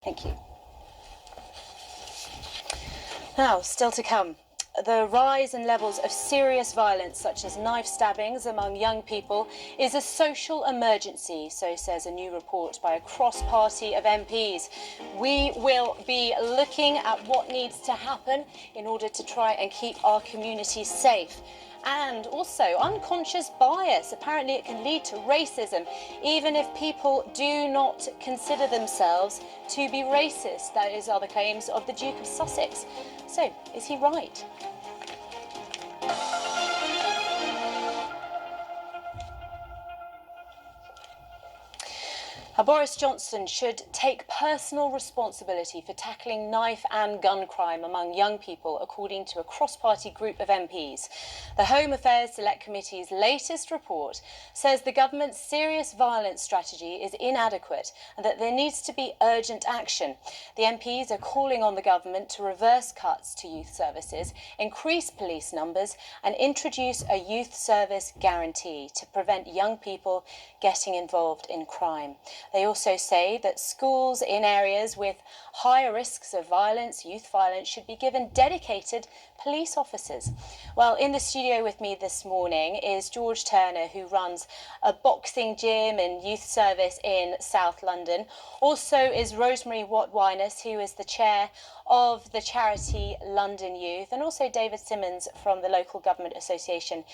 Thank you. Now, still to come. The rise in levels of serious violence, such as knife stabbings among young people, is a social emergency, so says a new report by a cross-party of MPs. We will be looking at what needs to happen in order to try and keep our communities safe. And also unconscious bias. Apparently it can lead to racism, even if people do not consider themselves to be racist. Those are the claims of the Duke of Sussex. So, is he right? Boris Johnson should take personal responsibility for tackling knife and gun crime among young people, according to a cross-party group of MPs. The Home Affairs Select Committee's latest report says the government's serious violence strategy is inadequate and that there needs to be urgent action. The MPs are calling on the government to reverse cuts to youth services, increase police numbers and introduce a youth service guarantee to prevent young people getting involved in crime. They also say that schools in areas with higher risks of violence, youth violence, should be given dedicated police officers. Well, in the studio with me this morning is George Turner, who runs a boxing gym and youth service in South London. Also is Rosemary Watt-Wyness, who is the chair of the charity London Youth, and also David Simmons from the Local Government Association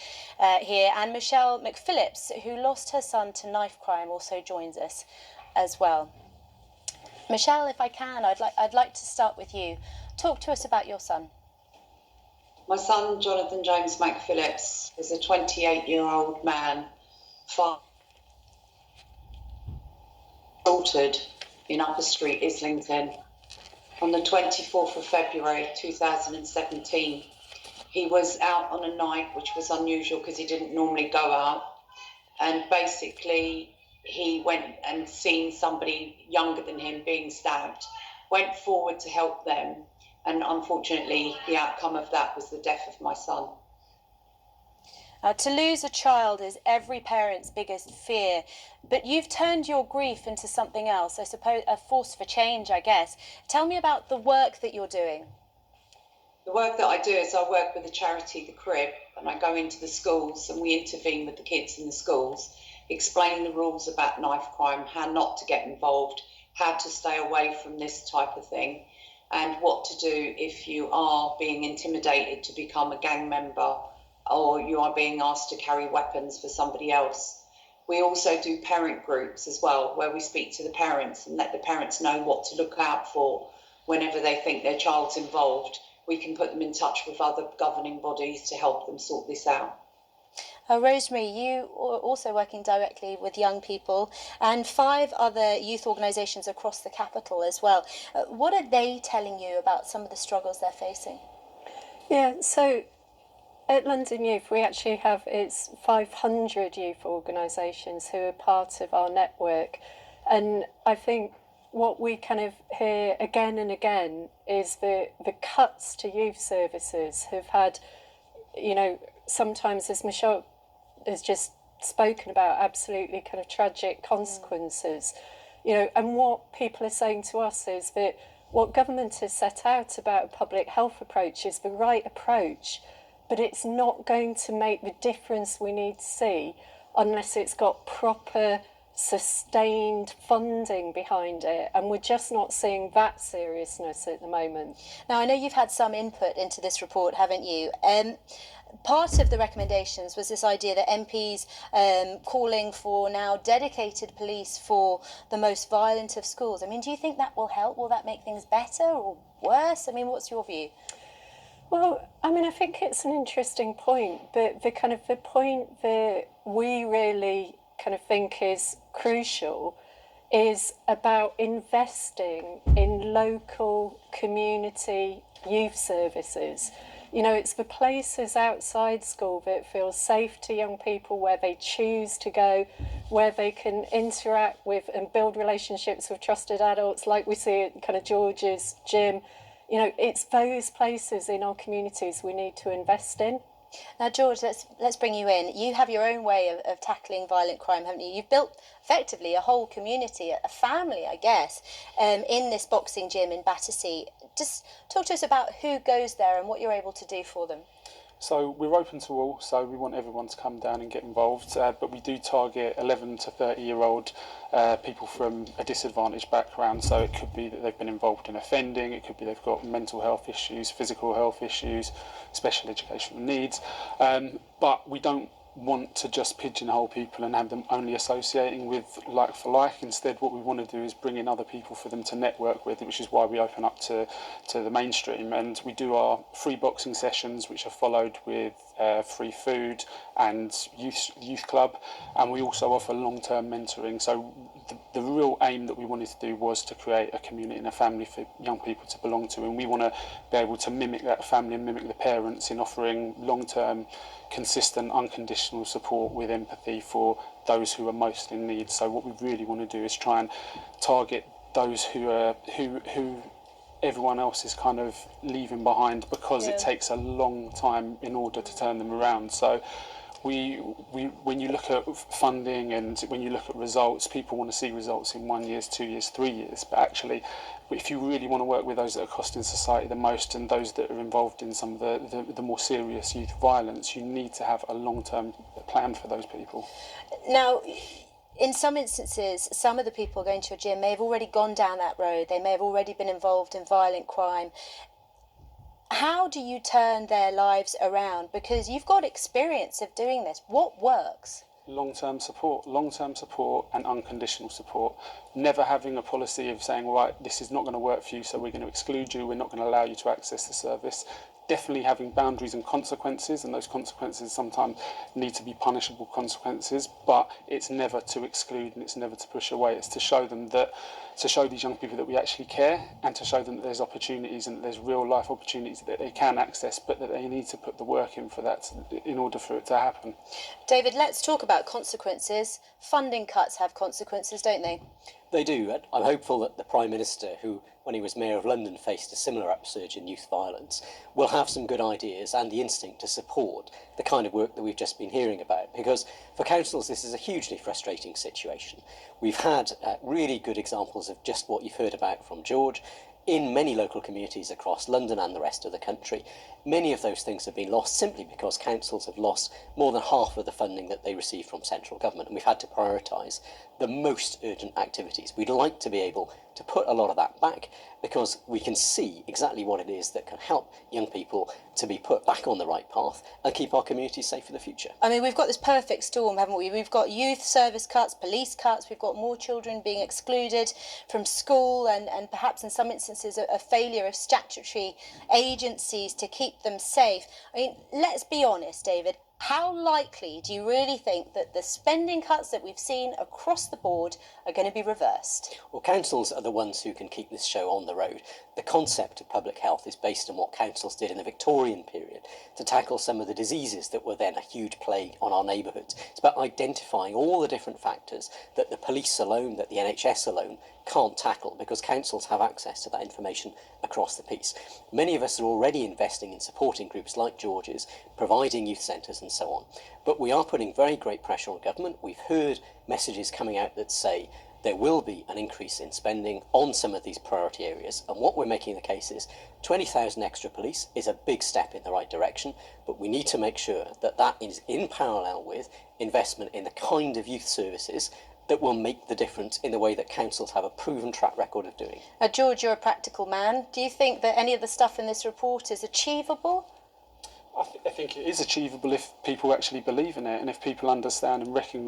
here, and Michelle McPhillips, who lost her son to knife crime, also joins us as well. Michelle, if I can, I'd like to start with you. Talk to us about your son. My son, Jonathan James McPhillips, is a 28-year-old man, assaulted in Upper Street, Islington, on the 24th of February 2017. He was out on a night, which was unusual because he didn't normally go out, and basically he went and seen somebody younger than him being stabbed, went forward to help them, and unfortunately the outcome of that was the death of my son. To lose a child is every parent's biggest fear, but you've turned your grief into something else, I suppose a force for change, I guess. Tell me about the work that you're doing. The work that I do is I work with the charity The Crib, and I go into the schools and we intervene with the kids in the schools, explain the rules about knife crime, how not to get involved, how to stay away from this type of thing, and what to do if you are being intimidated to become a gang member or you are being asked to carry weapons for somebody else. We also do parent groups as well, where we speak to the parents and let the parents know what to look out for whenever they think their child's involved. We can put them in touch with other governing bodies to help them sort this out. Rosemary, you are also working directly with young people and 5 other youth organisations across the capital as well. What are they telling you about some of the struggles they're facing? Yeah, so at London Youth, we actually have, it's 500 youth organisations who are part of our network. And I think what we kind of hear again and again is the cuts to youth services have had, you know, sometimes, as Michelle has just spoken about, absolutely kind of tragic consequences. You know, and what people are saying to us is that what government has set out about a public health approach is the right approach, but it's not going to make the difference we need to see unless it's got proper, sustained funding behind it, and we're just not seeing that seriousness at the moment. Now, I know you've had some input into this report, haven't you? Part of the recommendations was this idea that MPs calling for now dedicated police for the most violent of schools. I mean, do you think that will help? Will that make things better or worse? I mean, what's your view? Well, I mean, I think it's an interesting point, but the point that we really kind of think is crucial is about investing in local community youth services. You know, it's the places outside school that feel safe to young people, where they choose to go, where they can interact with and build relationships with trusted adults, like we see at kind of George's gym. You know, it's those places in our communities we need to invest in. Now, George, let's bring you in. You have your own way of tackling violent crime, haven't you? You've built effectively a whole community, a family, I guess, in this boxing gym in Battersea. Just talk to us about who goes there and what you're able to do for them. So we're open to all, so we want everyone to come down and get involved, but we do target 11 to 30-year-old people from a disadvantaged background. So it could be that they've been involved in offending, it could be they've got mental health issues, physical health issues, special educational needs, but we don't want to just pigeonhole people and have them only associating with like for like. Instead, what we want to do is bring in other people for them to network with, which is why we open up to the mainstream. And we do our free boxing sessions, which are followed with free food and youth club, and we also offer long-term mentoring. So the real aim that we wanted to do was to create a community and a family for young people to belong to, and we want to be able to mimic that family and mimic the parents in offering long-term, consistent, unconditional support with empathy for those who are most in need. So what we really want to do is try and target those who everyone else is kind of leaving behind, because it takes a long time in order to turn them around. So when you look at funding and when you look at results, people want to see results in 1 year, 2 years, 3 years. But actually, if you really want to work with those that are costing society the most and those that are involved in some of the more serious youth violence, you need to have a long-term plan for those people. Now, in some instances, some of the people going to a gym may have already gone down that road. They may have already been involved in violent crime. How do you turn their lives around? Because you've got experience of doing this. What works? Long-term support and unconditional support. Never having a policy of saying, right, this is not going to work for you, so we're going to exclude you, we're not going to allow you to access the service. Definitely having boundaries and consequences, and those consequences sometimes need to be punishable consequences, but it's never to exclude and it's never to push away. It's to show them that, to show these young people that we actually care, and to show them that there's opportunities and that there's real life opportunities that they can access, but that they need to put the work in for that in order for it to happen. David, let's talk about consequences. Funding cuts have consequences, don't they? They do. I'm hopeful that the Prime Minister, who, when he was Mayor of London, faced a similar upsurge in youth violence, will have some good ideas and the instinct to support the kind of work that we've just been hearing about. Because for councils, this is a hugely frustrating situation. We've had really good examples of just what you've heard about from George in many local communities across London and the rest of the country. Many of those things have been lost simply because councils have lost more than half of the funding that they receive from central government, and we've had to prioritise the most urgent activities. We'd like to be able to put a lot of that back because we can see exactly what it is that can help young people to be put back on the right path and keep our communities safe for the future. I mean, we've got this perfect storm, haven't we? We've got youth service cuts, police cuts, we've got more children being excluded from school, and perhaps in some instances a failure of statutory agencies to keep them safe. I mean, let's be honest, David. How likely do you really think that the spending cuts that we've seen across the board are going to be reversed? Well, councils are the ones who can keep this show on the road. The concept of public health is based on what councils did in the Victorian period to tackle some of the diseases that were then a huge plague on our neighbourhoods. It's about identifying all the different factors that the police alone, that the NHS alone can't tackle, because councils have access to that information across the piece. Many of us are already investing in supporting groups like George's, providing youth centres and so on. But we are putting very great pressure on government. We've heard messages coming out that say there will be an increase in spending on some of these priority areas. And what we're making the case is 20,000 extra police is a big step in the right direction, but we need to make sure that that is in parallel with investment in the kind of youth services that will make the difference in the way that councils have a proven track record of doing. Now, George, you're a practical man. Do you think that any of the stuff in this report is achievable? I think it is achievable if people actually believe in it, and if people understand and recognise